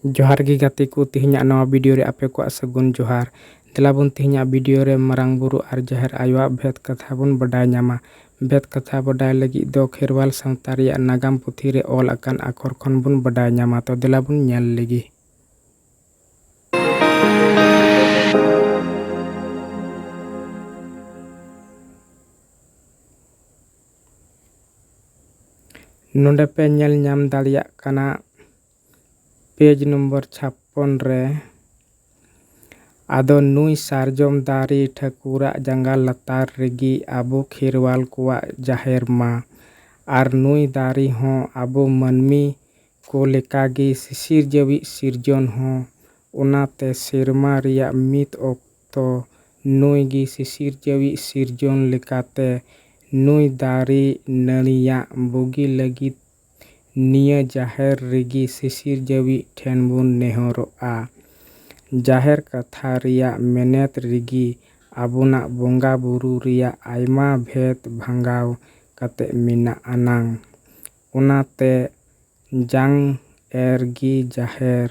जोहार गी गाते को तिहिन्या नवा वीडियो रे आपे को सगुन जोहार देलाबुन तिहिन्या वीडियो रे मारांग बुरु आर जाहेर आयुआ भेद कथा बुन बडाय ᱧᱟᱢᱟ। भेद कथा बडाय लगी दो खेरवाल सावता रिया नागाम पुथी रे ऑल अकान आखर खन बुन बडाय ᱧᱟᱢᱟ। तो देलाबुन ñᱮᱞ लेगी। नोंडे पे ñᱮᱞ ᱧᱟᱢ दाड़ियाग काना पेज नंबर 56 रे आदो नुई सारजम दारी ठाकुरा जंगा लतार रेगी आबो खेरवाल कोवा जाहेर मा आर नुई दारी हो आबो मनमी को लेकागी सिसिर जवी सिरजन हो ओनाते सेरमा रिया मित ओक्तो नुई गी सिसिर जवी सिरजन लेकाते नुई दारी नड़िया बुगी लगी निया जाहेर रेगी सिसिर जवी ठेन बुन नेहरोआ। जाहेर कथा रिया मेनेत रेगी आबुना बोंगा बुरु रिया आयमा भेद भांगाव कते मिना आनांग ओनाते जांग एर गी जाहेर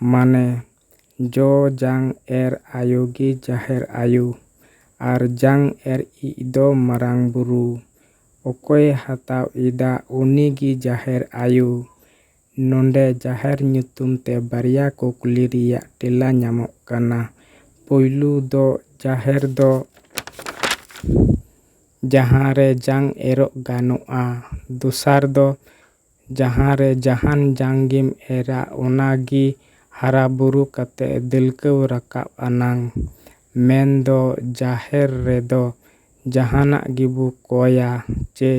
माने जो जांग एर आयु गी जाहेर आयु आर जांग एर इदो मारांग बुरु ओकोय हताव इदा उनी गी जाहेर आयु। नोंडे जाहेर ᱧᱩᱛᱩᱢ ते बारिया कुकली रिया टेला ᱧᱟᱢᱚᱜ काना। पोयलू दो जाहेर दो जहां रे जांग एरोग गानोआ दुसार दो जहां रे जहान जांगिम एरा ओनागी हारा बुरु कते दिलकव रकाब आनांग मेन दो जाहेर रे दो जहाना गिबु कोया चे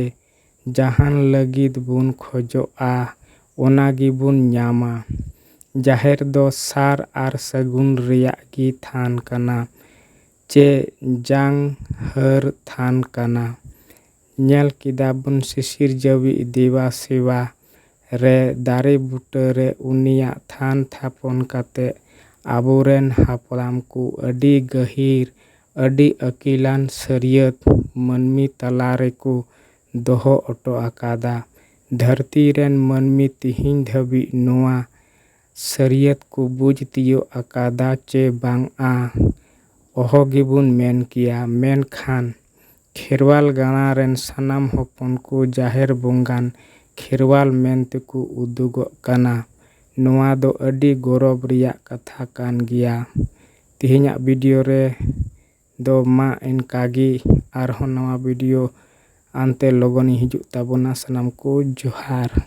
जहान लगिद बुन खोजोआ ओनागी बुन ᱧᱟᱢᱟ। जाहेर दो सार आर सगुन रिया गी थान काना चे जांग हर थान काना। ñᱮᱞ किदा बुन सिसिर जवी देवा सेवा रे दारे बुटा रे उनिया थान थापन काते आबोरेन हापलाम को अडी गहीर अडी अकिलान सरियत मनमी तलारे को दोहो ऑटो आकादा। धरती रेन मनमी तिहिन धबी नोआ सरियत को बुझ तियो आकादा चे बांग आ ओहो गिबुन मेन किया मेन खान खेरवाल गाना रेन सनाम होपन को जाहेर बोंगान खेरवाल मेनते को उदुगो काना। नोआ दो अडी गौरव रिया कथा कान गिया। तिहिन्या वीडियो रे दो मा इनकागी आरहो नवा वीडियो आनते लोगोनी हिजुग ताबोना सनाम को जोहार।